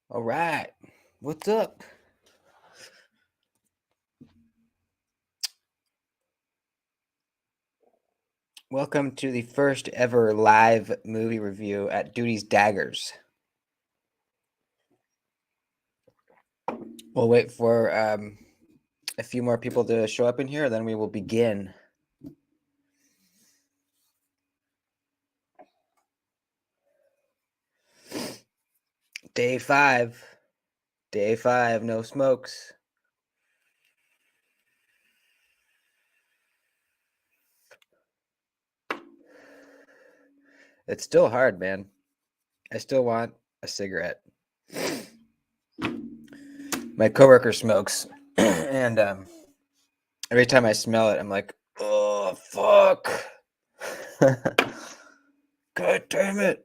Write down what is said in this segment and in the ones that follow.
All right. What's up? Welcome to the first ever live movie review at Duty's Daggers. We'll wait for a few more people to show up in here, then we will begin. Day 5. Day 5, no smokes. It's still hard, man. I still want a cigarette. My coworker smokes, and every time I smell it, I'm like, oh, fuck. God damn it.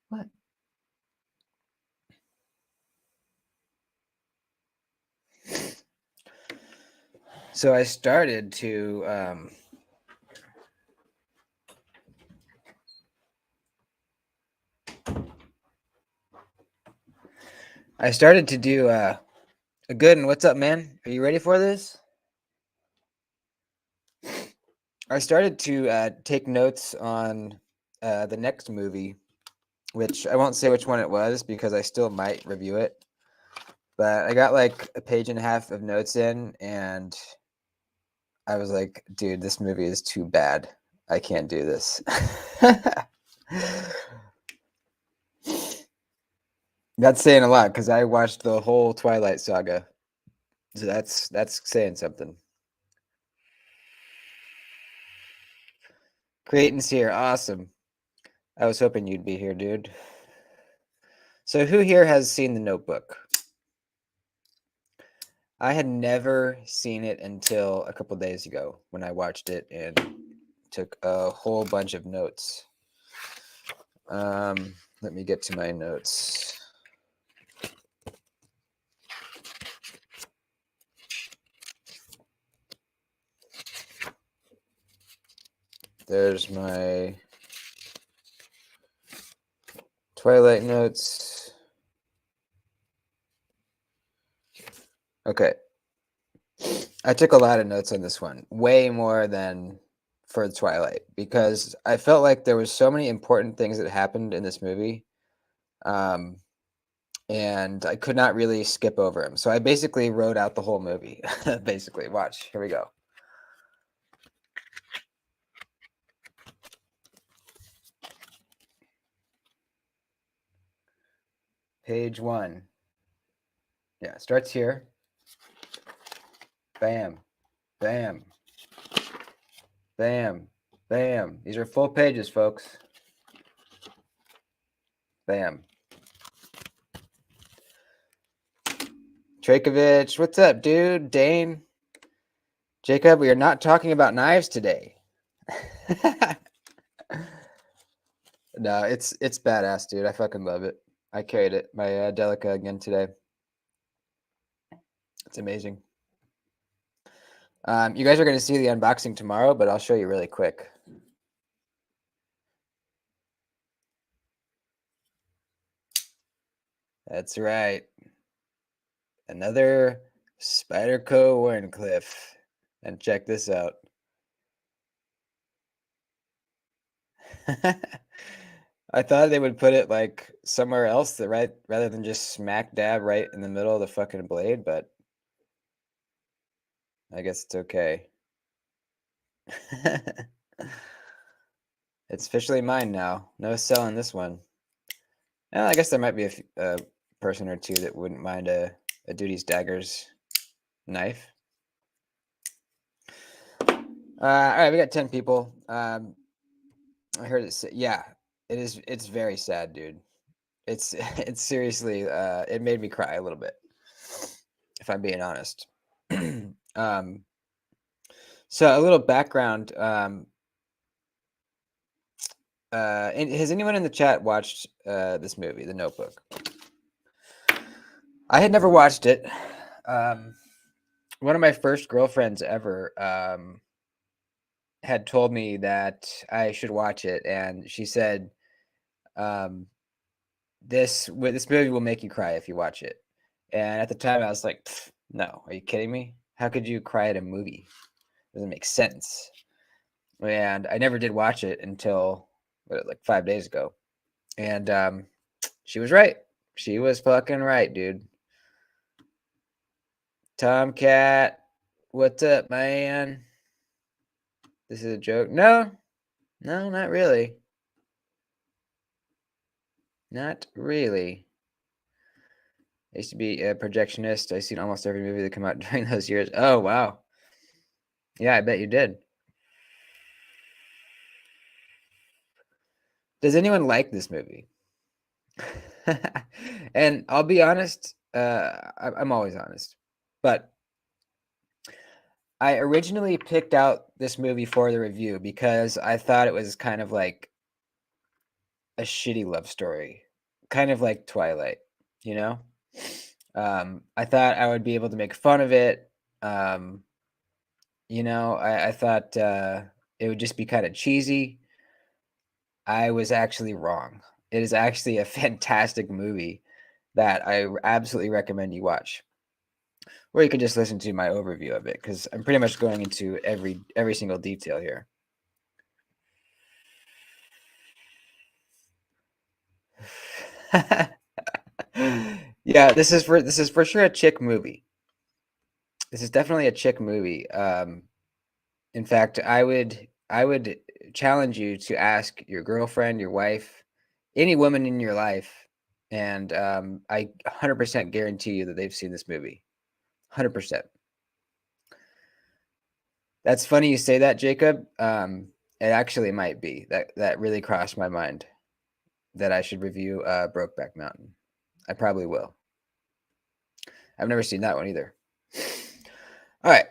What? So I started to do a good one. What's up, man? Are you ready for this? I started to take notes on the next movie, which I won't say which one it was because I still might review it. But I got like a page and a half of notes in, and I was like, dude, this movie is too bad. I can't do this. That's saying a lot because I watched the whole Twilight Saga. So that's saying something. Creighton's here. Awesome. I was hoping you'd be here, dude. So who here has seen The Notebook? I had never seen it until a couple days ago when I watched it and took a whole bunch of notes. Let me get to my notes. There's my Twilight notes. Okay. I took a lot of notes on this one, way more than for Twilight, because I felt like there was so many important things that happened in this movie. And I could not really skip over them. So I basically wrote out the whole movie. Basically, watch. Here we go. Page 1. Yeah, starts here. Bam. Bam. Bam. Bam. These are full pages, folks. Bam. Trakovich, what's up, dude? Dane. Jacob, we are not talking about knives today. No, it's badass, dude. I fucking love it. I carried it. My Delica again today. It's amazing. You guys are going to see the unboxing tomorrow, but I'll show you really quick. That's right. Another Spyderco Wharncliffe. And check this out. I thought they would put it like somewhere else that rather than just smack dab right in the middle of the fucking blade, but I guess it's okay. It's officially mine now. No selling this one. Well, I guess there might be a person or two that wouldn't mind a Duty's Daggers knife. All right, we got 10 people. I heard it say, yeah, it's very sad, dude. It's seriously, it made me cry a little bit, if I'm being honest. So a little background. Has anyone in the chat watched this movie, The Notebook? I had never watched it. One of my first girlfriends ever had told me that I should watch it, and she said, um, this movie will make you cry if you watch it." And at the time, I was like, "Pff, no, are you kidding me? How could you cry at a movie? Doesn't make sense." And I never did watch it until like 5 days ago, and she was right. She was fucking right, dude. Tomcat, what's up, man? This is a joke. No, no, not really. Not really. I used to be a projectionist. I've seen almost every movie that came out during those years. Oh, wow. Yeah, I bet you did. Does anyone like this movie? And I'll be honest, I'm always honest, but I originally picked out this movie for the review because I thought it was kind of like a shitty love story, kind of like Twilight, you know? I thought I would be able to make fun of it. Um, I thought it would just be kind of cheesy. I was actually wrong. It is actually a fantastic movie that I absolutely recommend you watch. Or you can just listen to my overview of it because I'm pretty much going into every single detail here. Yeah, this is for sure a chick movie. This is definitely a chick movie. In fact, I would challenge you to ask your girlfriend, your wife, any woman in your life, and I 100% guarantee you that they've seen this movie. 100%. That's funny you say that, Jacob. It actually might be. That really crossed my mind that I should review Brokeback Mountain. I probably will. I've never seen that one either. All right,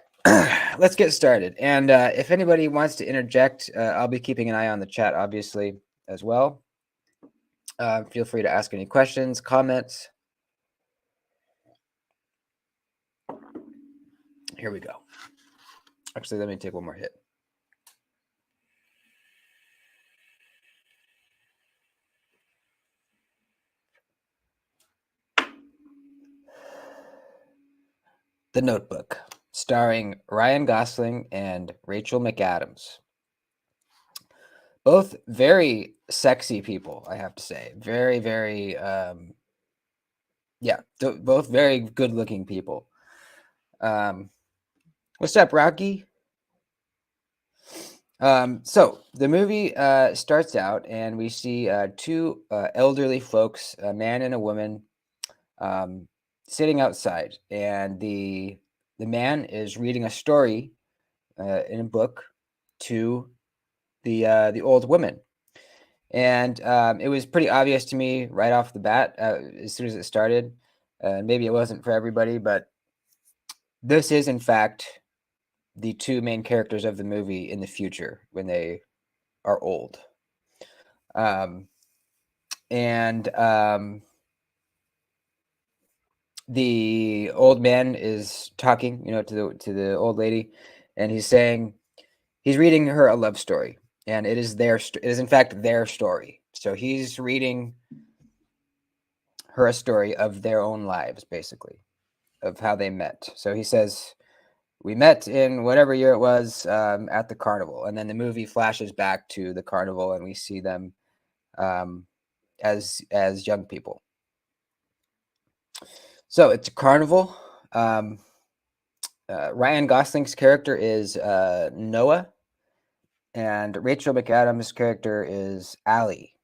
let's get started. And if anybody wants to interject, I'll be keeping an eye on the chat, obviously, as well. Feel free to ask any questions, comments. Here we go. Actually, let me take one more hit. The Notebook, starring Ryan Gosling and Rachel McAdams. Both very sexy people, I have to say. Very, very, yeah, both very good-looking people. What's up, Rocky? So the movie starts out, and we see two elderly folks, a man and a woman, sitting outside, and the man is reading a story in a book to the old woman. And it was pretty obvious to me right off the bat as soon as it started. Maybe it wasn't for everybody, but this is in fact the two main characters of the movie in the future when they are old. Um, and the old man is talking, to the old lady, and he's saying he's reading her a love story, and it is it is in fact their story. So he's reading her a story of their own lives, basically, of how they met. So he says, "We met in whatever year it was at the carnival," and then the movie flashes back to the carnival, and we see them um, as young people. So it's a carnival. Um, Ryan Gosling's character is Noah, and Rachel McAdams' character is Allie.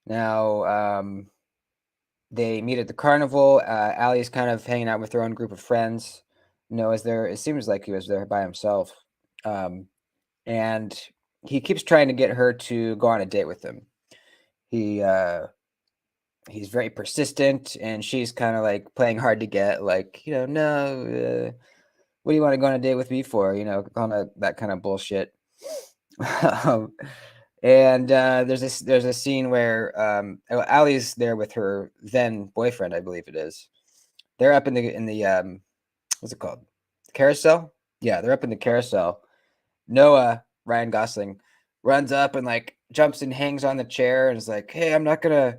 Now, they meet at the carnival. Allie's kind of hanging out with her own group of friends. Noah's there. It seems like he was there by himself. And he keeps trying to get her to go on a date with him. He's very persistent, and she's kind of like playing hard to get, like, no, what do you want to go on a date with me for? Kind of that kind of bullshit. And there's a scene where Allie's there with her then boyfriend, I believe it is. They're up in the what's it called? Carousel? Yeah, they're up in the carousel. Noah, Ryan Gosling, runs up and like jumps and hangs on the chair and is like, "Hey, I'm gonna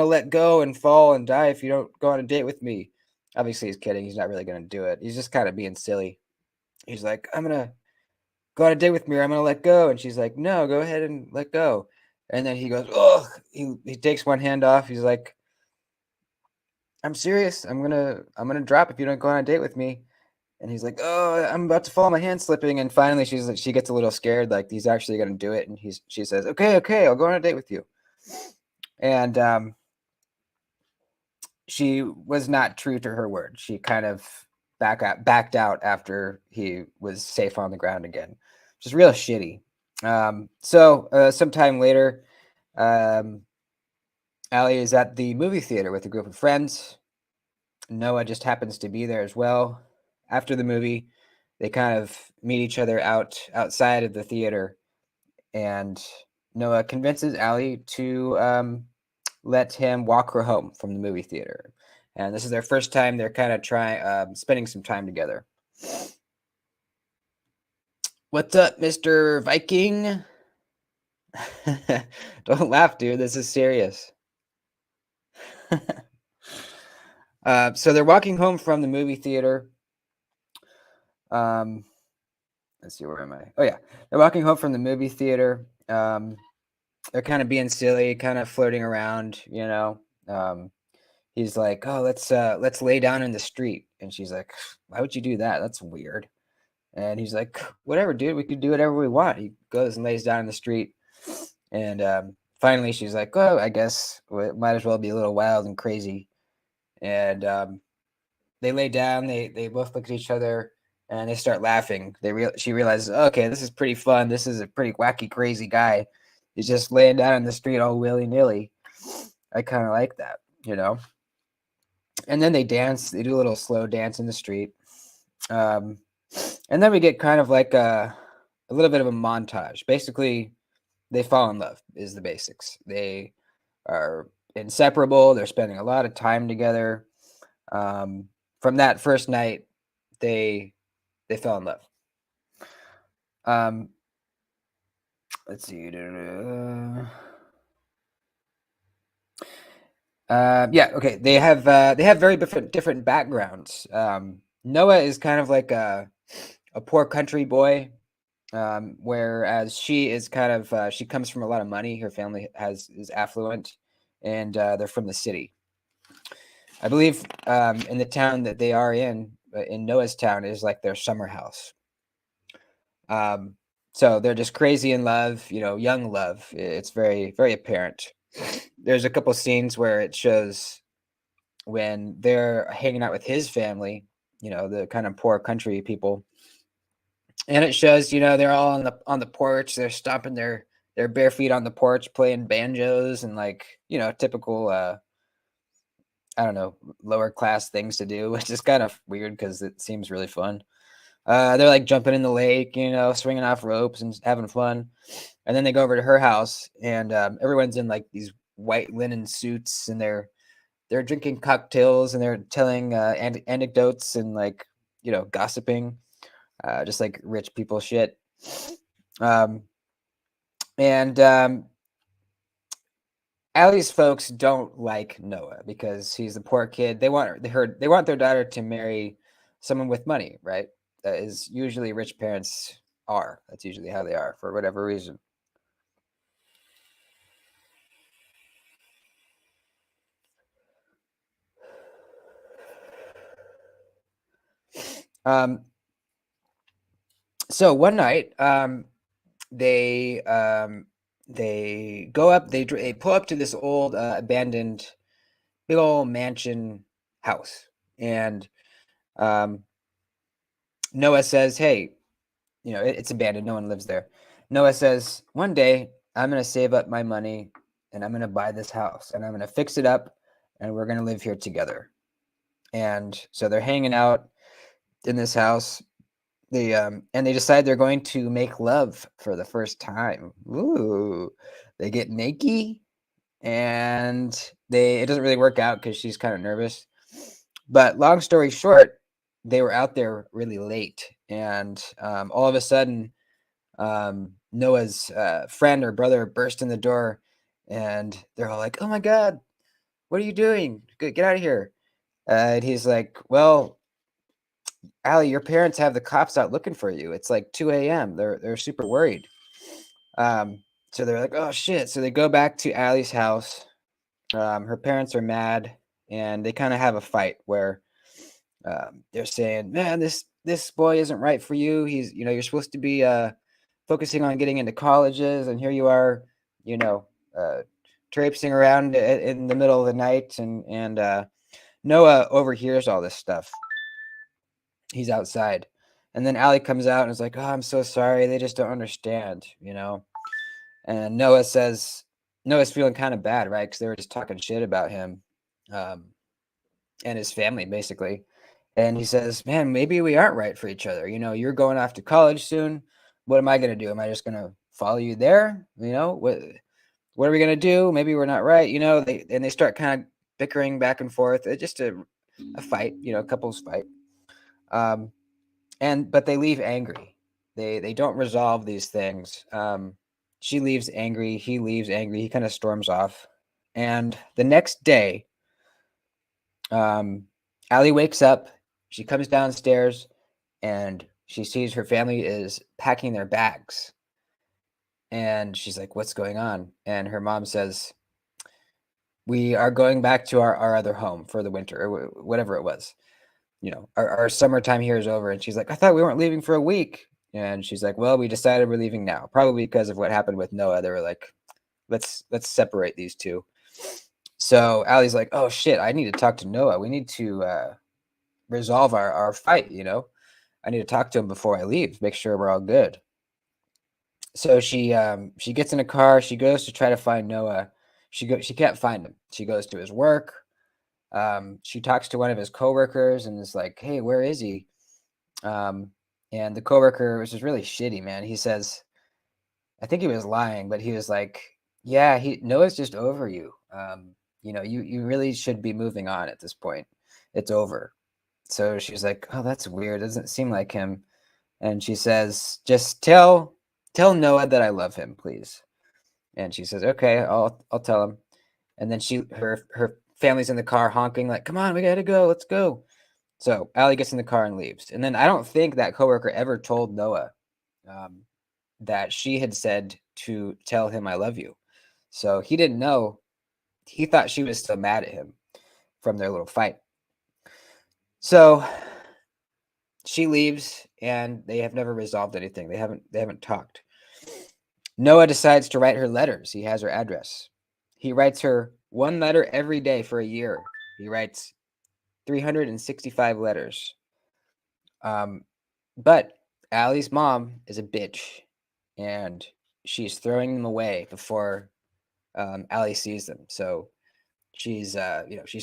let go and fall and die if you don't go on a date with me." Obviously, he's kidding. He's not really gonna do it. He's just kind of being silly. He's like, "I'm gonna go on a date with me or I'm gonna let go," and she's like, "No, go ahead and let go." And then he goes, "Oh," he takes one hand off. He's like, "I'm serious. I'm gonna drop if you don't go on a date with me." And he's like, "Oh, I'm about to fall. My hand's slipping." And finally, she gets a little scared, like he's actually gonna do it. And she says, "Okay, okay, I'll go on a date with you." And she was not true to her word. She kind of backed out after he was safe on the ground again, which is real shitty. So sometime later, um, Allie is at the movie theater with a group of friends. Noah just happens to be there as well. After the movie, they kind of meet each other outside of the theater, and Noah convinces Allie to let him walk her home from the movie theater. And this is their first time they're kind of trying spending some time together. What's up, Mr. Viking? Don't laugh, dude. This is serious. So they're walking home from the movie theater. Let's see, where am I? Oh yeah, they're walking home from the movie theater. They're kind of being silly, kind of flirting around, you know. He's like, "Oh, let's lay down in the street," and she's like, "Why would you do that? That's weird." And he's like, "Whatever, dude. We could do whatever we want." He goes and lays down in the street, and finally, she's like, "Oh, I guess it might as well be a little wild and crazy." And they lay down. They both look at each other, and they start laughing. She realizes, okay, this is pretty fun. This is a pretty wacky, crazy guy. He's just laying down in the street all willy nilly. I kind of like that, you know. And then they dance. They do a little slow dance in the street. Um, and then we get kind of like a little bit of a montage. Basically, they fall in love is the basics. They are inseparable. They're spending a lot of time together. From that first night, they fell in love. Let's see. Yeah, okay. They have very different backgrounds. Noah is kind of like a poor country boy, whereas she is kind of she comes from a lot of money. Her family is affluent, and they're from the city. I believe in the town that they are in Noah's town, is like their summer house. So they're just crazy in love, you know, young love. It's very, very apparent. There's a couple scenes where it shows when they're hanging out with his family, you know, the kind of poor country people. And it shows, you know, they're all on the porch, they're stomping their bare feet on the porch, playing banjos and like, you know, typical I don't know, lower class things to do, which is kind of weird because it seems really fun. They're like jumping in the lake, you know, swinging off ropes and having fun. And then they go over to her house, and everyone's in like these white linen suits, and they're drinking cocktails and they're telling anecdotes and like, you know, gossiping, just like rich people shit. Um, and Allie's folks don't like Noah because he's the poor kid. They want their daughter to marry someone with money, right? That is usually rich parents are. That's usually how they are for whatever reason. Um, so one night, they they go up. They pull up to this old abandoned, big old mansion house, and um, Noah says, "Hey, you know it's abandoned. No one lives there." Noah says, "One day I'm gonna save up my money, and I'm gonna buy this house, and I'm gonna fix it up, and we're gonna live here together." And so they're hanging out in this house. They decide they're going to make love for the first time. Ooh, they get naked, and it doesn't really work out because she's kind of nervous. But long story short, they were out there really late, and all of a sudden, Noah's friend or brother burst in the door, and they're all like, "Oh my God, what are you doing? Get out of here!" And he's like, "Well, Allie, your parents have the cops out looking for you. It's like 2 a.m. They're super worried." So they're like, "Oh shit!" So they go back to Allie's house. Her parents are mad, and they kind of have a fight where they're saying, "Man, this boy isn't right for you. He's, you're supposed to be focusing on getting into colleges, and here you are, you know, uh, traipsing around in the middle of the night." And Noah overhears all this stuff. He's outside, and then Allie comes out and is like, "Oh, I'm so sorry. They just don't understand." And Noah's feeling kind of bad, right? Because they were just talking shit about him, um, and his family, basically. And he says, "Man, maybe we aren't right for each other. You're going off to college soon. What am I going to do? Am I just going to follow you there? What are we going to do? Maybe we're not right." They start kind of bickering back and forth. It's just a fight, couples fight. But they leave angry. They don't resolve these things. She leaves angry. He leaves angry. He kind of storms off. And the next day, Allie wakes up. She comes downstairs, and she sees her family is packing their bags. And she's like, "What's going on?" And her mom says, "We are going back to our other home for the winter," or whatever it was. Our summertime here is over. And she's like, "I thought we weren't leaving for a week." And she's like, "Well, we decided we're leaving now." Probably because of what happened with Noah. They were like, let's separate these two. So Allie's like, "Oh shit, I need to talk to Noah. We need to resolve our fight. I need to talk to him before I leave, make sure we're all good." So she gets in a car. She goes to try to find Noah. She can't find him. She goes to his work. She talks to one of his coworkers and is like, "Hey, where is he?" And the coworker was just really shitty, man. He says, I think he was lying, but he was like, "Yeah, Noah's just over you. You really should be moving on at this point. It's over." So she's like, "Oh, that's weird. Doesn't seem like him." And she says, "Just tell Noah that I love him, please." And she says, "Okay, I'll tell him." And then her family's in the car honking like, "Come on, we gotta go. Let's go." So Allie gets in the car and leaves. And then I don't think that coworker ever told Noah um, that she had said to tell him I love you. So he didn't know. He thought she was still mad at him from their little fight. So she leaves, and they have never resolved anything. They haven't talked. Noah decides to write her letters. He has her address. He writes her one letter every day for a year. He writes 365 letters. But Allie's mom is a bitch, and she's throwing them away before Allie sees them. So she's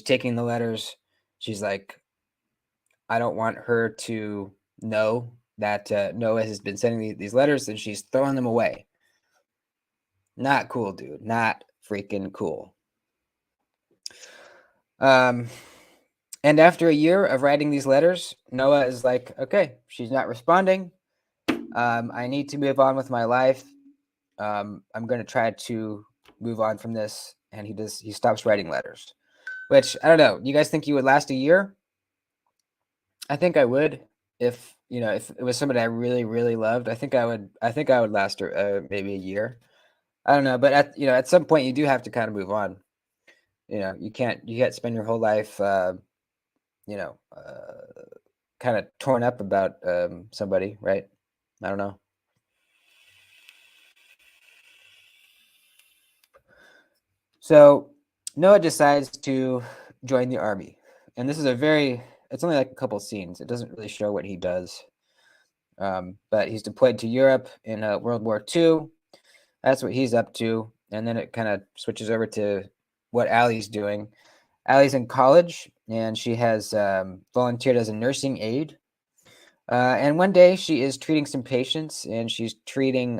taking the letters. She's like, I don't want her to know that Noah has been sending these letters, and she's throwing them away. Not cool, dude. Not freaking cool. And after a year of writing these letters, Noah is like, "Okay, she's not responding. I need to move on with my life. I'm going to try to move on from this." And he stops writing letters, which I don't know. You guys think you would last a year? I think I would. If it was somebody I really, really loved, I think I would last maybe a year. I don't know, but at some point you do have to kind of move on. You can't spend your whole life, you know, uh, kind of torn up about somebody, right? I don't know. So Noah decides to join the army, and this is it's only like a couple scenes. It doesn't really show what he does, but he's deployed to Europe in World War II. That's what he's up to, and then it kind of switches over to what Allie's doing. Allie's in college, and she has volunteered as a nursing aide. And one day she is treating some patients, and she's treating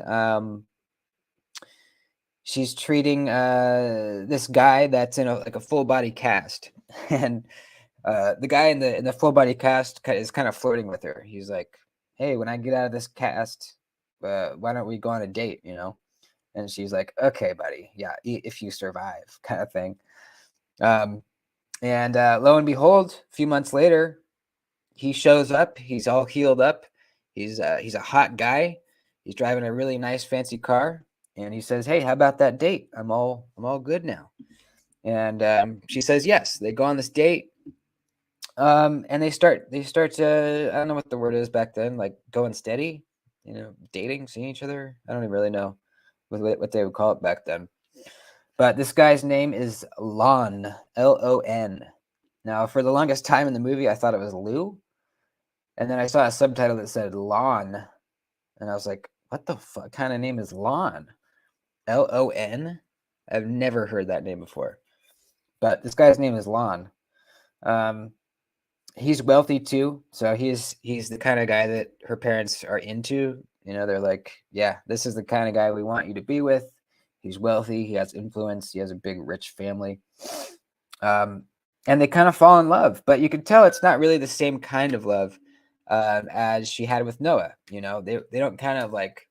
this guy that's in a full body cast, and the guy in the full body cast is kind of flirting with her. He's like, "Hey, when I get out of this cast, why don't we go on a date, you know? And she's like, okay, buddy, yeah, if you survive, kind of thing. And lo and behold, a few months later, he shows up. He's all healed up. He's a hot guy. He's driving a really nice fancy car, and he says, "Hey, how about that date? I'm all good now." And she says yes. They go on this date, and they start I don't know what the word is back then, like going steady, you know, dating, seeing each other. I don't even really know what they would call it back then. But this guy's name is Lon, Lon. Now, for the longest time in the movie, I thought it was Lou. And then I saw a subtitle that said Lon. And I was like, what the fuck kind of name is Lon? Lon? I've never heard that name before. But this guy's name is Lon. He's wealthy too. So he's the kind of guy that her parents are into. You know, they're like, yeah, this is the kind of guy we want you to be with. He's wealthy. He has influence. He has a big, rich family. And they kind of fall in love. But you can tell it's not really the same kind of love as she had with Noah. You know, they don't kind of like,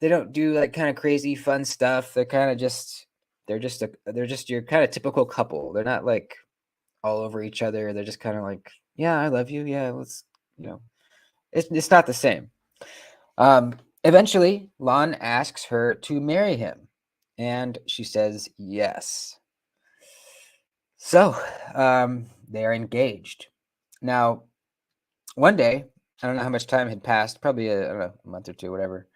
they don't do like kind of crazy fun stuff. They're kind of just, they're just your kind of typical couple. They're not like all over each other. They're just kind of like, yeah, I love you. Yeah, let's, you know, it's not the same. Eventually, Lon asks her to marry him, and she says yes. So they are engaged. Now, one day, I don't know how much time had passed, probably I don't know, a month or two, whatever,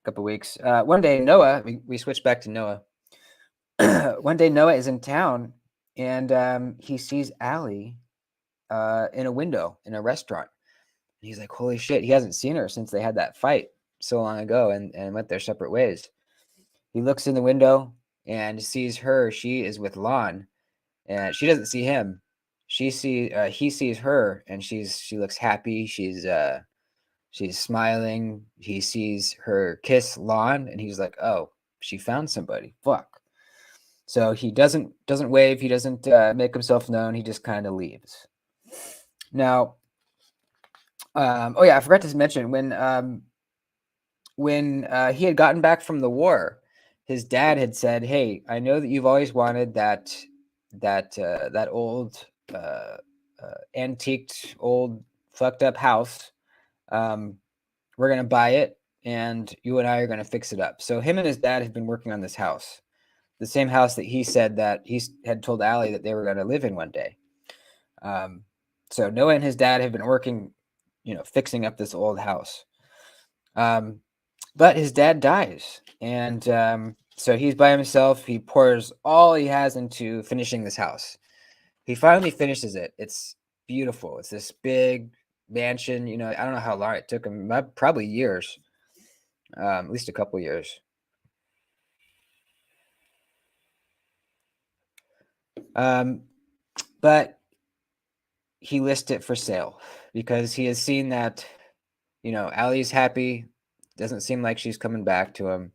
a couple weeks. One day, Noah, we switched back to Noah. One day, Noah is in town, and he sees Allie in a window in a restaurant. And he's like, holy shit, he hasn't seen her since they had that fight so long ago and went their separate ways. He looks in the window and sees her. She is with Lon, and she doesn't see him. He sees her, and she looks happy. She's smiling. He sees her kiss Lon, and he's like, oh, she found somebody. Fuck. So he doesn't wave. He doesn't make himself known. He just kind of leaves. Now, oh yeah, I forgot to mention when he had gotten back from the war, his dad had said, "Hey, I know that you've always wanted that old antiqued, old fucked up house. We're gonna buy it, and you and I are gonna fix it up." So him and his dad had been working on this house, the same house that he said that he had told Allie that they were gonna live in one day. So Noah and his dad have been working, you know, fixing up this old house. But his dad dies, and so he's by himself. He pours all he has into finishing this house. He finally finishes it. It's beautiful. It's this big mansion. You know, I don't know how long it took him. Probably years, at least a couple years. But he lists it for sale because he has seen that, you know, Allie's happy. Doesn't seem like she's coming back to him.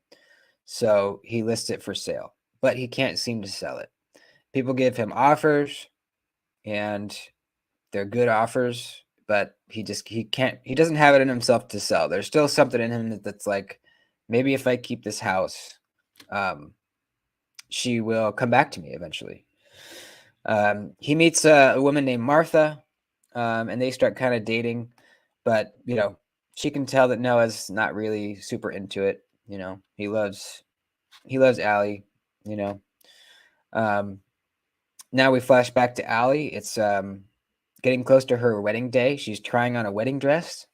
So he lists it for sale, but he can't seem to sell it. People give him offers, and they're good offers, but he doesn't have it in himself to sell. There's still something in him that's like, maybe if I keep this house, she will come back to me eventually. He meets a woman named Martha, and they start kind of dating, but you know, she can tell that Noah's not really super into it. You know, he loves Allie, you know. Now we flash back to Allie. It's getting close to her wedding day. She's trying on a wedding dress.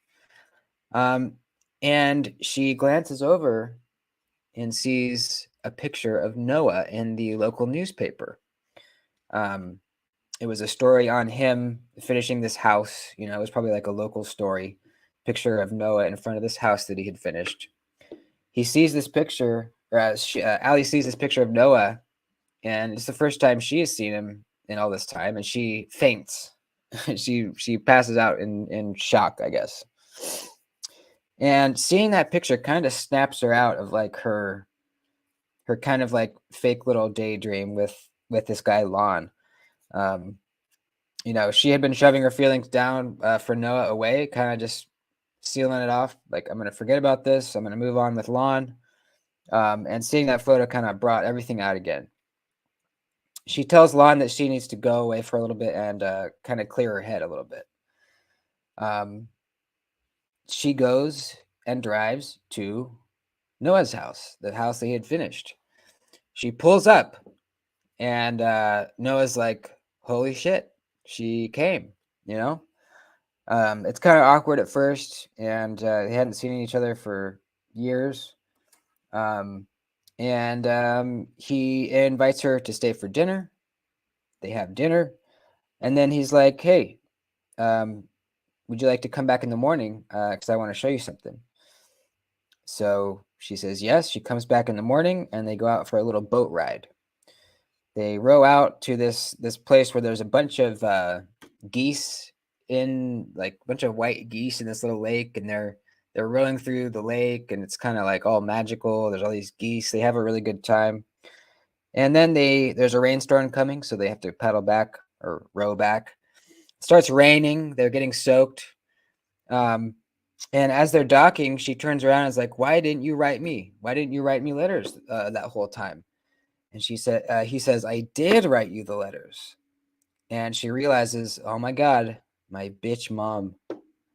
And she glances over and sees a picture of Noah in the local newspaper. It was a story on him finishing this house. You know, it was probably like a local story. Picture of Noah in front of this house that he had finished. He sees this picture, or Allie sees this picture of Noah, and it's the first time she has seen him in all this time, and she faints. she passes out in shock, I guess. And seeing that picture kind of snaps her out of like her kind of like fake little daydream with this guy Lon. You know, she had been shoving her feelings down for Noah away, kind of just sealing it off. Like, I'm going to forget about this. I'm going to move on with Lon. And seeing that photo kind of brought everything out again. She tells Lon that she needs to go away for a little bit and kind of clear her head a little bit. She goes and drives to Noah's house, the house they had finished. She pulls up, and Noah's like, holy shit, she came, you know? It's kind of awkward at first, and they hadn't seen each other for years. He invites her to stay for dinner. They have dinner, and then he's like, hey, would you like to come back in the morning? Because I want to show you something. So she says yes. She comes back in the morning, and they go out for a little boat ride. They row out to this place where there's a bunch of geese in, like, a bunch of white geese in this little lake, and they're rowing through the lake, and it's kind of like all magical. There's all these geese. They have a really good time. And then there's a rainstorm coming, so they have to paddle back or row back. It starts raining. They're getting soaked. And as they're docking, she turns around and is like, why didn't you write me? Why didn't you write me letters that whole time? And he says, I did write you the letters. And she realizes, oh my God, my bitch mom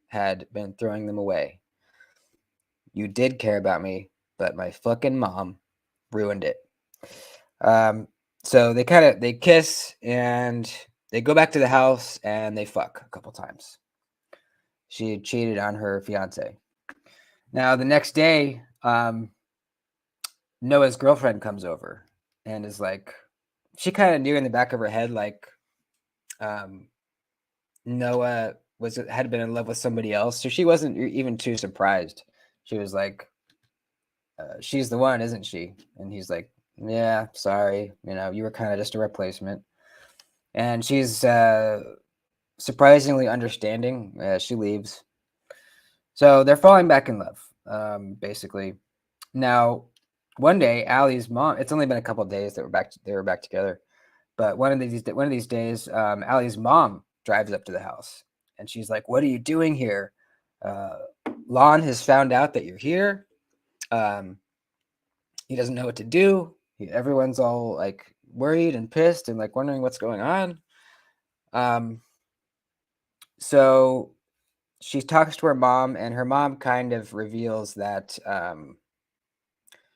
had been throwing them away. You did care about me, but my fucking mom ruined it. So they kiss, and they go back to the house, and they fuck a couple times. She had cheated on her fiance. Now, the next day, Noah's girlfriend comes over and is like, she kind of knew in the back of her head, like, Noah had been in love with somebody else. So she wasn't even too surprised. She was like, she's the one, isn't she? And he's like, yeah, sorry. You were kind of just a replacement. And she's surprisingly understanding. She leaves. So they're falling back in love, basically. Now, one day, Allie's mom, it's only been a couple of days that they were back together. But one of these days, Allie's mom drives up to the house, and she's like, what are you doing here? Lon has found out that you're here. He doesn't know what to do. Everyone's all like worried and pissed and like wondering what's going on. So she talks to her mom, and her mom kind of reveals that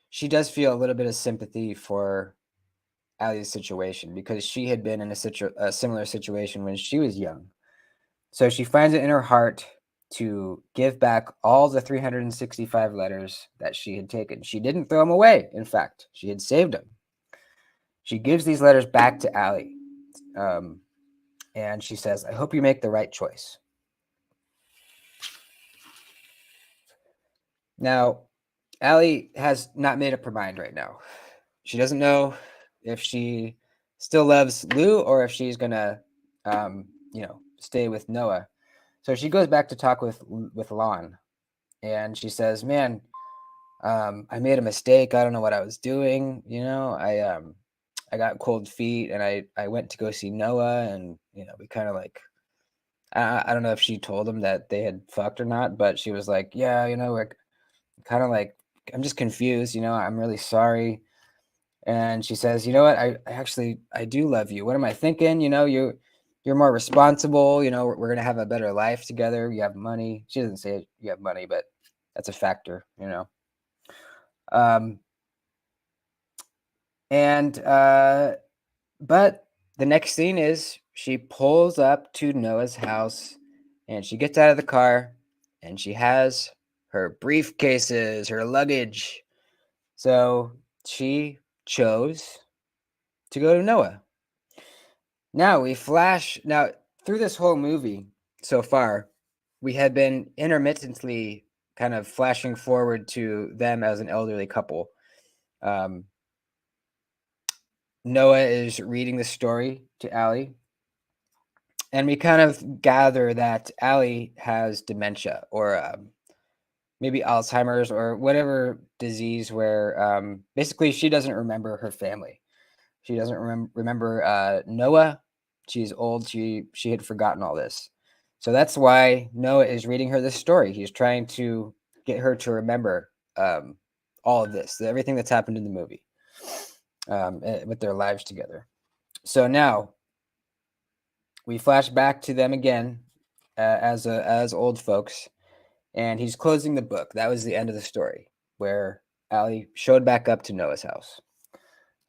she does feel a little bit of sympathy for Allie's situation, because she had been in a similar situation when she was young. So she finds it in her heart to give back all the 365 letters that she had taken. She didn't throw them away. In fact, she had saved them. She gives these letters back to Allie. And she says, I hope you make the right choice. Now, Allie has not made up her mind right now. She doesn't know if she still loves Lou or if she's going to, stay with Noah. So she goes back to talk with Lon, and she says, man, I made a mistake. I don't know what I was doing. I got cold feet, and I went to go see Noah, and, we kind of like, I don't know if she told him that they had fucked or not, but she was like, yeah, we're kind of like, I'm just confused, I'm really sorry. And she says, you know what? I do love you. What am I thinking? You're more responsible. We're going to have a better life together. You have money. She doesn't say you have money, but that's a factor, But the next scene is she pulls up to Noah's house, and she gets out of the car, and she has her briefcases, her luggage. So she chose to go to Noah. Now we flash. Now, through this whole movie so far, we had been intermittently kind of flashing forward to them as an elderly couple. Noah is reading the story to Allie, and we kind of gather that Allie has dementia, or maybe Alzheimer's, or whatever disease where basically she doesn't remember her family. She doesn't remember Noah. She's old. She had forgotten all this. So that's why Noah is reading her this story. He's trying to get her to remember all of this, everything that's happened in the movie with their lives together. So now we flash back to them again as old folks, and he's closing the book. That was the end of the story, where Allie showed back up to Noah's house.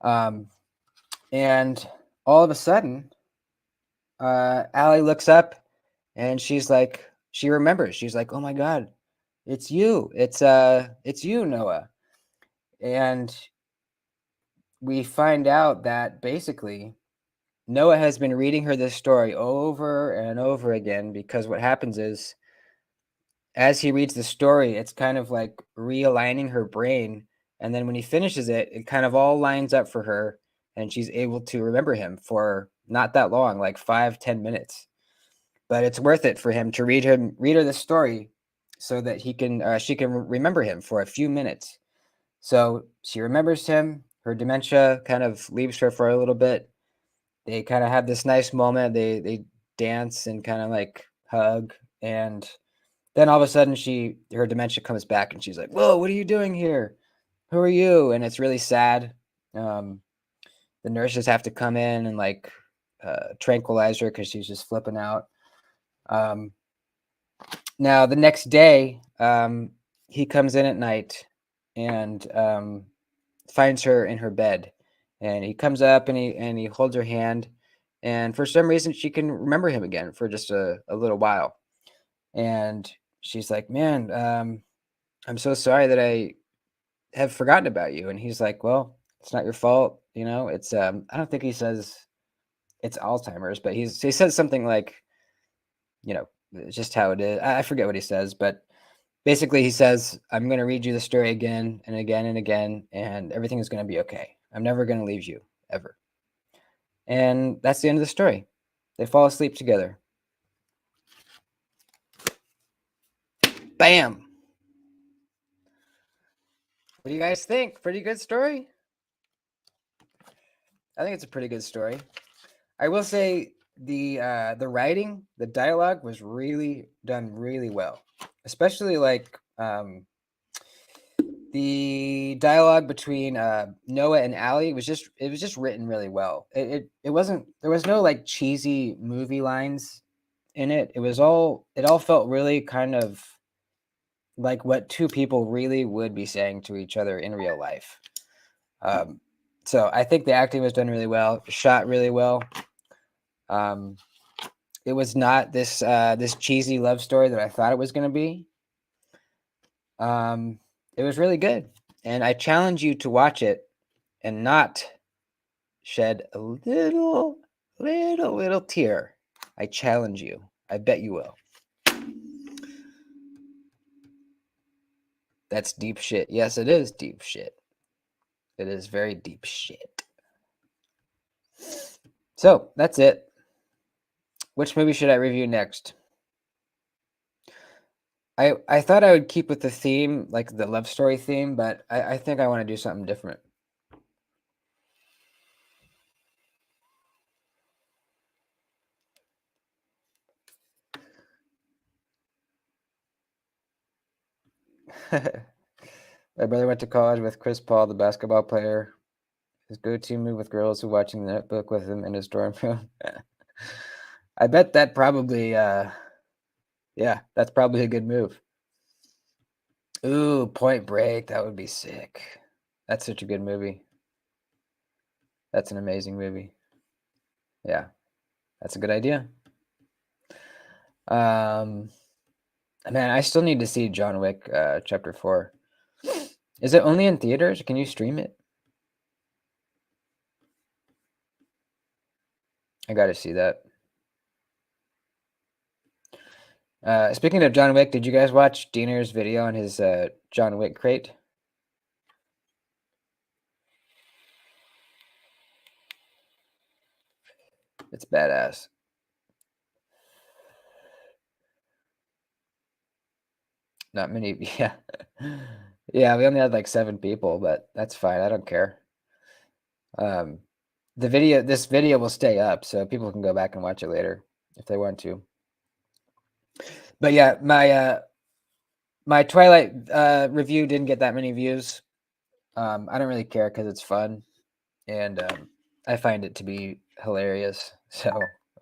And all of a sudden, Allie looks up, and she's like, she remembers. She's like, "Oh my God, it's you! It's you, Noah!" And we find out that basically Noah has been reading her this story over and over again, because what happens is, as he reads the story, it's kind of like realigning her brain. And then when he finishes it, it kind of all lines up for her, and she's able to remember him for not that long, like 5-10 minutes. But it's worth it for him to read her this story so that she can remember him for a few minutes. So she remembers him. Her dementia kind of leaves her for a little bit. They kind of have this nice moment. They dance and kind of like hug, and then all of a sudden her dementia comes back, and she's like, "Whoa, what are you doing here? Who are you?" And it's really sad. The nurses have to come in and like tranquilize her because she's just flipping out. Now the next day, he comes in at night and finds her in her bed, and he comes up and he holds her hand, and for some reason she can remember him again for just a little while, and she's like, "Man, I'm so sorry that I have forgotten about you." And he's like, "Well, it's not your fault, you know. It's I don't think he says it's Alzheimer's, but he says something like, you know, it's just how it is. I forget what he says, but basically he says, I'm going to read you the story again and again and again, and everything is going to be okay. I'm never going to leave you ever." And that's the end of the story. They fall asleep together. Bam. What do you guys think? Pretty good story? I think it's a pretty good story. I will say the writing, the dialogue was really done really well, especially like the dialogue between Noah and Allie was just written really well. It wasn't, there was no like cheesy movie lines in it. It all felt really kind of like what two people really would be saying to each other in real life. So I think the acting was done really well, shot really well. It was not this this cheesy love story that I thought it was going to be. It was really good, and I challenge you to watch it and not shed a little tear. I challenge you. I bet you will. That's deep shit. Yes, it is deep shit. It is very deep shit. So that's it. Which movie should I review next? I thought I would keep with the theme, like the love story theme, but I think I want to do something different. My brother went to college with Chris Paul, the basketball player. His go-to move with girls who watching the Notebook with him in his dorm room. I bet that probably, yeah, that's probably a good move. Ooh, Point Break. That would be sick. That's such a good movie. That's an amazing movie. Yeah, that's a good idea. Man, I still need to see John Wick Chapter 4. Is it only in theaters? Can you stream it? I gotta see that. Speaking of John Wick, did you guys watch Diener's video on his John Wick crate? It's badass. Not many, yeah. Yeah, we only had like 7 people, but that's fine. I don't care. This video will stay up, so people can go back and watch it later if they want to. But yeah, my Twilight review didn't get that many views. I don't really care because it's fun, and I find it to be hilarious. So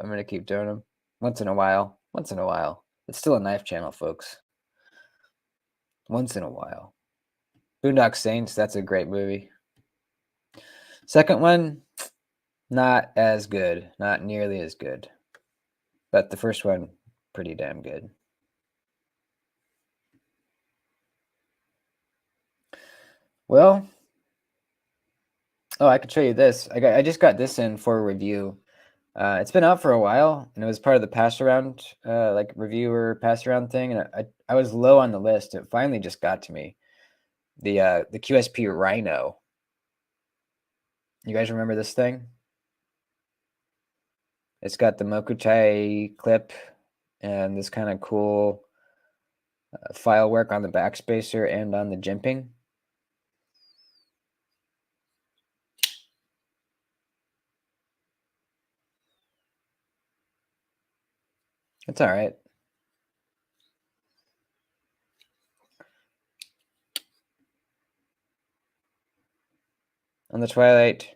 I'm gonna keep doing them once in a while. Once in a while, it's still a knife channel, folks. Once in a while. Boondock Saints, that's a great movie. Second one, not as good, not nearly as good, but the first one, pretty damn good. Well, oh, I could show you this. I just got this in for a review. It's been out for a while, and it was part of the pass around, like reviewer pass around thing, and I was low on the list. It finally just got to me. The QSP Rhino. You guys remember this thing? It's got the Mokutai clip and this kind of cool file work on the backspacer and on the jimping. It's all right. On the Twilight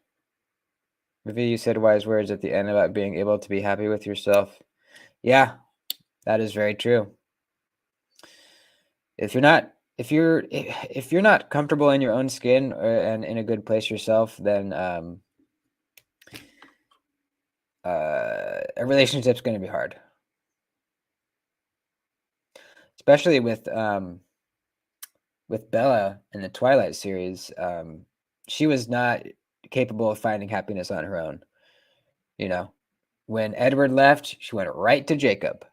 review, you said wise words at the end about being able to be happy with yourself. Yeah, that is very true. If you're not comfortable in your own skin and in a good place yourself, then a relationship's going to be hard, especially with Bella in the Twilight series. She was not capable of finding happiness on her own. You know, when Edward left, she went right to Jacob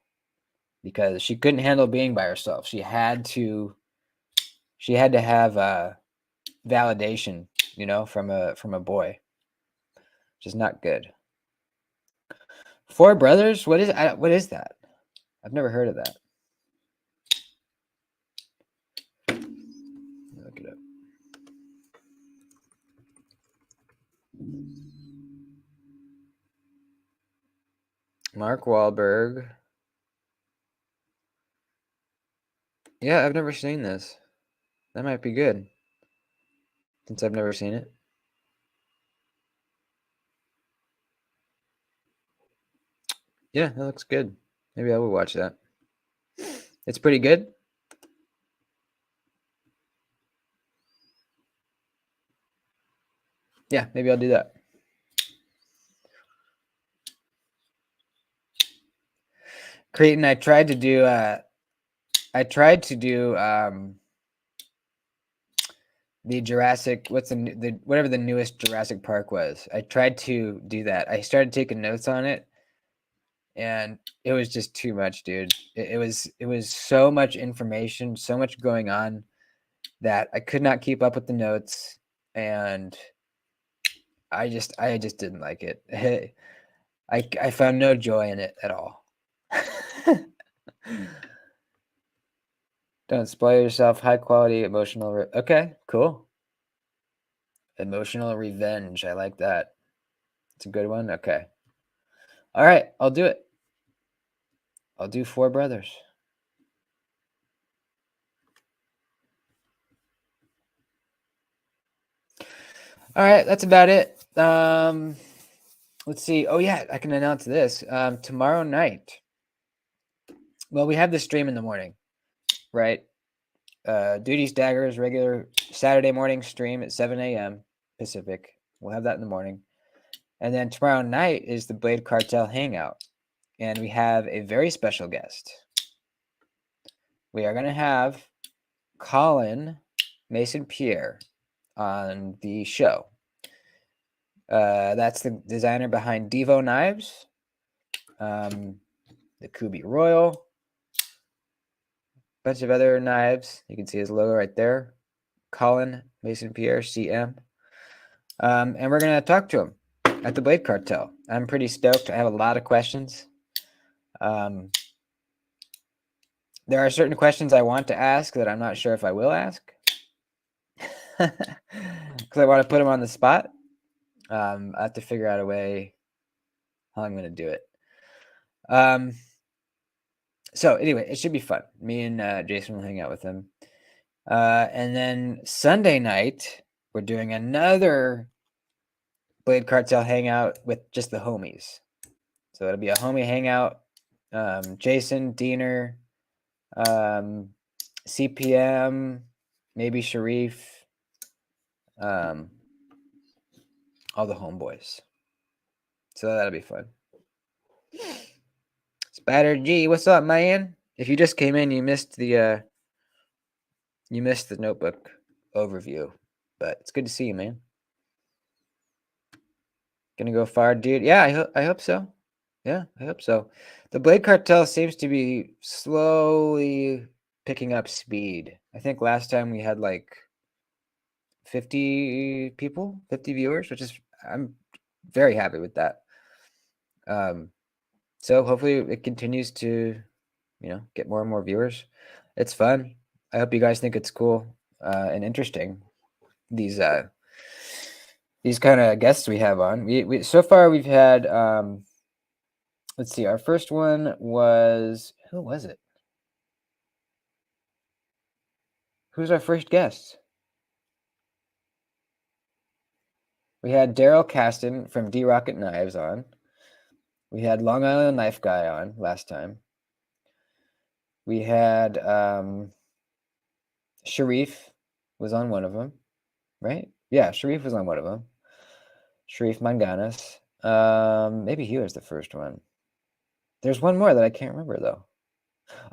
because she couldn't handle being by herself. She had to have validation, from a boy, which is not good. Four Brothers? What is that? I've never heard of that. Look it up. Mark Wahlberg. Yeah, I've never seen this. That might be good, since I've never seen it. Yeah, that looks good. Maybe I will watch that. It's pretty good. Yeah, maybe I'll do that. Creighton, I tried to do the Jurassic, whatever the newest Jurassic Park was. I tried to do that. I started taking notes on it, and it was just too much, dude. It was so much information, so much going on that I could not keep up with the notes, and I just didn't like it. I found no joy in it at all. Don't spoil yourself. High quality emotional. Okay, cool. Emotional revenge. I like that. It's a good one. Okay. All right, I'll do it. I'll do Four Brothers. All right, that's about it. Let's see. Oh yeah, I can announce this. Tomorrow night. Well, we have the stream in the morning, right? Duty's Daggers regular Saturday morning stream at 7 a.m. Pacific. We'll have that in the morning. And then tomorrow night is the Blade Cartel Hangout. And we have a very special guest. We are going to have Colin Mason Pierre on the show. That's the designer behind Devo Knives, the Kubi Royal, bunch of other knives. You can see his logo right there. Colin Mason Pierre, CM. And we're going to talk to him at the Blade Cartel. I'm pretty stoked. I have a lot of questions. There are certain questions I want to ask that I'm not sure if I will ask. Because I want to put him on the spot. I have to figure out a way how I'm going to do it. So anyway, it should be fun. Me and Jason will hang out with him. And then Sunday night, we're doing another Blade Cartel hangout with just the homies. So it'll be a homie hangout. Jason, Diener, CPM, maybe Sharif, all the homeboys. So that'll be fun. Spider G, what's up, man? If you just came in, you missed the Notebook overview, but it's good to see you, man. Gonna go far, dude. Yeah, I hope so. Yeah, I hope so. The Blade Cartel seems to be slowly picking up speed. I think last time we had like 50 people, 50 viewers, which is I'm very happy with that. So hopefully it continues to, get more and more viewers. It's fun. I hope you guys think it's cool and interesting. These kind of guests we have on. We so far we've had let's see, our first one was, who was it? Who's our first guest? We had Daryl Caston from D Rocket Knives on. We had Long Island Knife Guy on last time. We had Sharif was on one of them, right? Yeah, Sharif was on one of them. Sharif Manganas. Maybe he was the first one. There's one more that I can't remember though.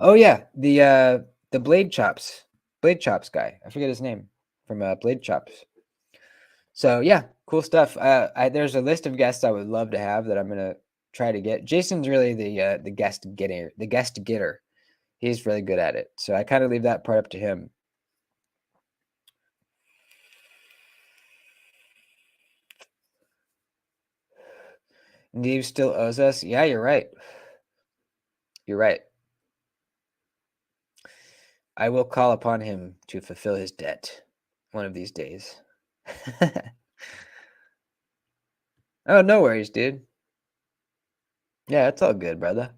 Oh yeah, the Blade Chops guy. I forget his name from Blade Chops. So yeah, cool stuff. There's a list of guests I would love to have that I'm gonna try to get. Jason's really the guest getter. He's really good at it. So I kind of leave that part up to him. Neve still owes us. Yeah, you're right. You're right. I will call upon him to fulfill his debt one of these days. Oh, no worries, dude. Yeah, it's all good, brother.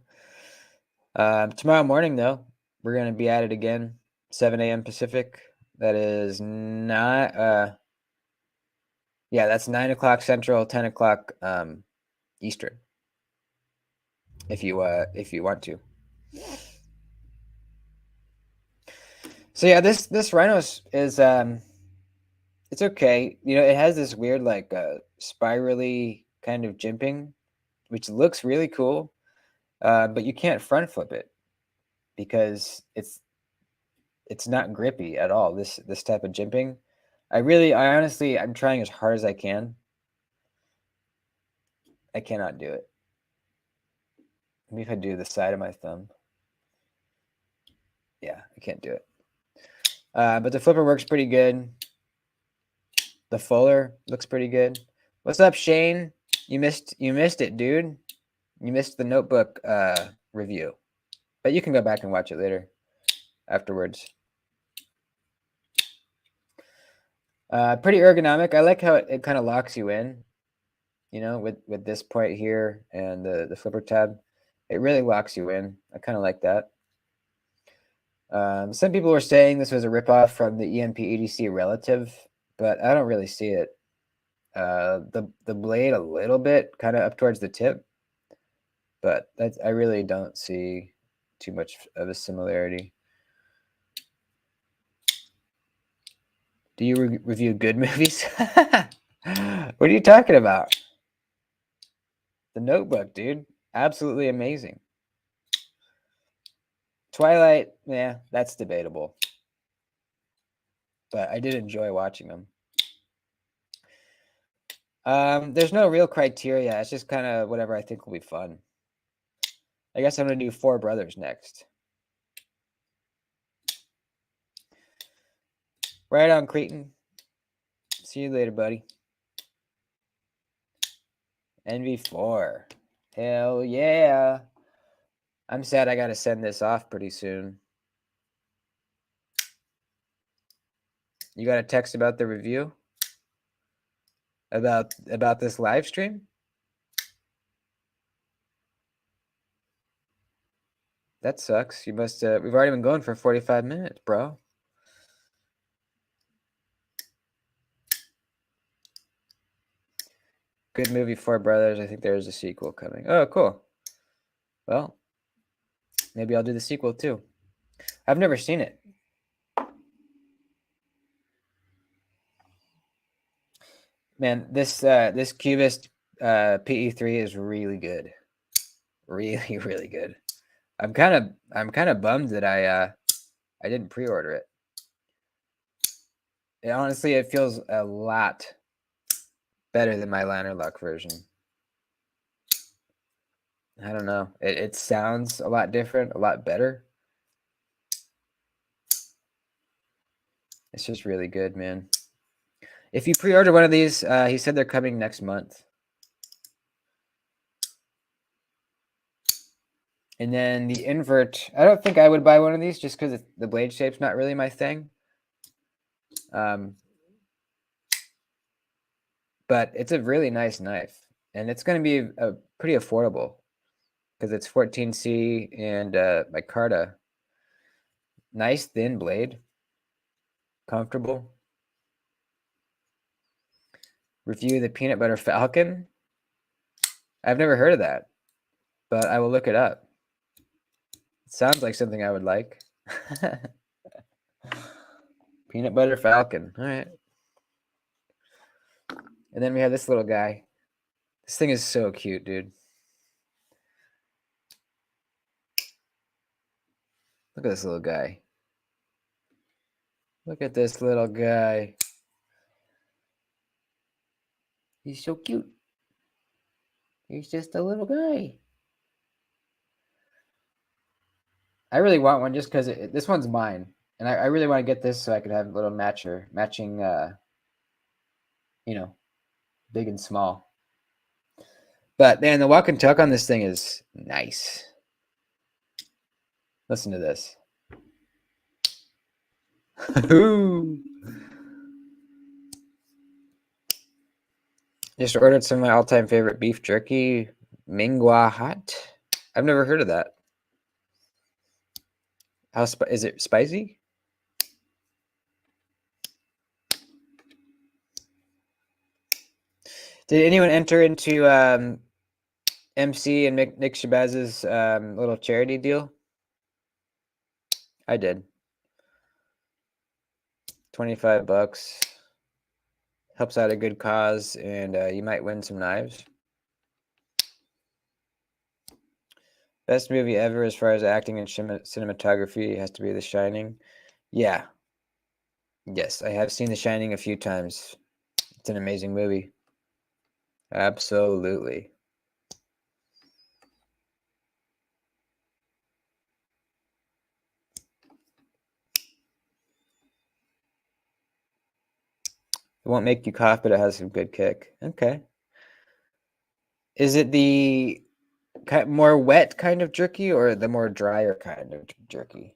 Tomorrow morning, though, we're going to be at it again, 7 a.m. Pacific. That is not, yeah, that's 9 o'clock Central, 10 o'clock Eastern, if you want to. So yeah, this Rhinos is it's okay. It has this weird like spirally kind of jimping, which looks really cool. But you can't front flip it because it's not grippy at all. This type of jimping. I honestly, I'm trying as hard as I can. I cannot do it. Maybe if I do the side of my thumb. Yeah, I can't do it. But the flipper works pretty good. The fuller looks pretty good. What's up, Shane? You missed it, dude. You missed the Notebook review. But you can go back and watch it later afterwards. Pretty ergonomic. I like how it kind of locks you in, with this point here and the flipper tab. It really locks you in. I kind of like that. Some people were saying this was a ripoff from the EMP EDC Relative, but I don't really see it. The blade a little bit, kind of up towards the tip, but I really don't see too much of a similarity. Do you review good movies? What are you talking about? The Notebook, dude. Absolutely amazing. Twilight, yeah, that's debatable. But I did enjoy watching them. There's no real criteria. It's just kind of whatever I think will be fun. I guess I'm going to do Four Brothers next. Right on, Cretan. See you later, buddy. NV4. Hell yeah. I'm sad I got to send this off pretty soon. You got a text about the review? About this live stream? That sucks. You must. We've already been going for 45 minutes, bro. Good movie, Four Brothers. I think there's a sequel coming. Oh, cool. Well, maybe I'll do the sequel too. I've never seen it. Man, this Cubist PE3 is really good. Really, really good. I'm kind of bummed that I didn't pre-order it. Honestly, it feels a lot better than my Lantern Luck version. I don't know. It sounds a lot different, a lot better. It's just really good, man. If you pre-order one of these, he said they're coming next month. And then the invert, I don't think I would buy one of these just because the blade shape's not really my thing. But it's a really nice knife. And it's going to be pretty affordable because it's 14C and micarta. Nice thin blade. Comfortable. Review the Peanut Butter Falcon. I've never heard of that, but I will look it up. It sounds like something I would like. Peanut Butter Falcon. All right. And then we have this little guy. This thing is so cute, dude. Look at this little guy. Look at this little guy. He's so cute. He's just a little guy. I really want one just because this one's mine. And I really want to get this so I could have a little matching, big and small. But man, the walk and tuck on this thing is nice. Listen to this. Just ordered some of my all-time favorite beef jerky, Mingwa Hot. I've never heard of that. Is it spicy? Did anyone enter into MC and Nick Shabazz's little charity deal? I did. $25 helps out a good cause, and you might win some knives. Best movie ever as far as acting and cinematography has to be The Shining. Yeah. Yes, I have seen The Shining a few times. It's an amazing movie. Absolutely. It won't make you cough, but it has some good kick. Okay. Is it the more wet kind of jerky or the more drier kind of jerky?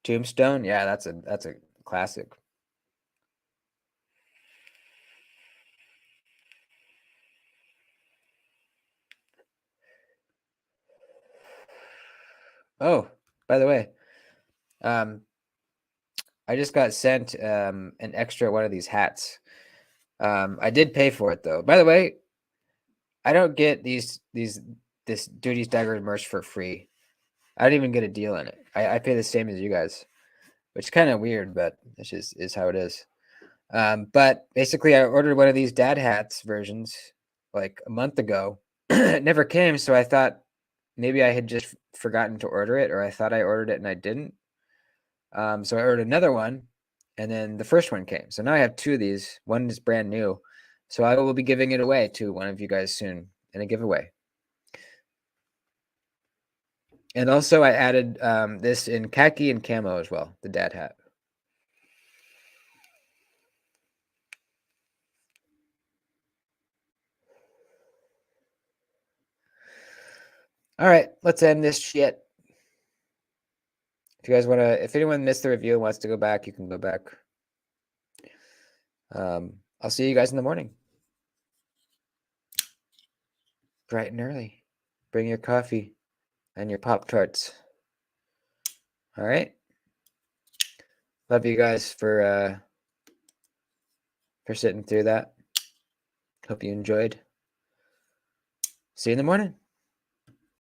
Tombstone? Yeah, that's a classic. Oh, by the way, I just got sent an extra one of these hats. I did pay for it though. By the way, I don't get this Duties Dagger merch for free. I don't even get a deal in it. I pay the same as you guys, which is kind of weird, but it's just is how it is. But basically, I ordered one of these dad hats versions like a month ago. It never came, so I thought maybe I had just forgotten to order it, or I thought I ordered it and I didn't. So I ordered another one, and then the first one came. So now I have two of these. One is brand new, so I will be giving it away to one of you guys soon in a giveaway. And also, I added this in khaki and camo as well, the dad hat. All right, let's end this shit. If you guys want to, if anyone missed the review and wants to go back, you can go back. I'll see you guys in the morning. Bright and early. Bring your coffee. and your Pop-Tarts. All right. Love you guys for sitting through that. Hope you enjoyed. See you in the morning.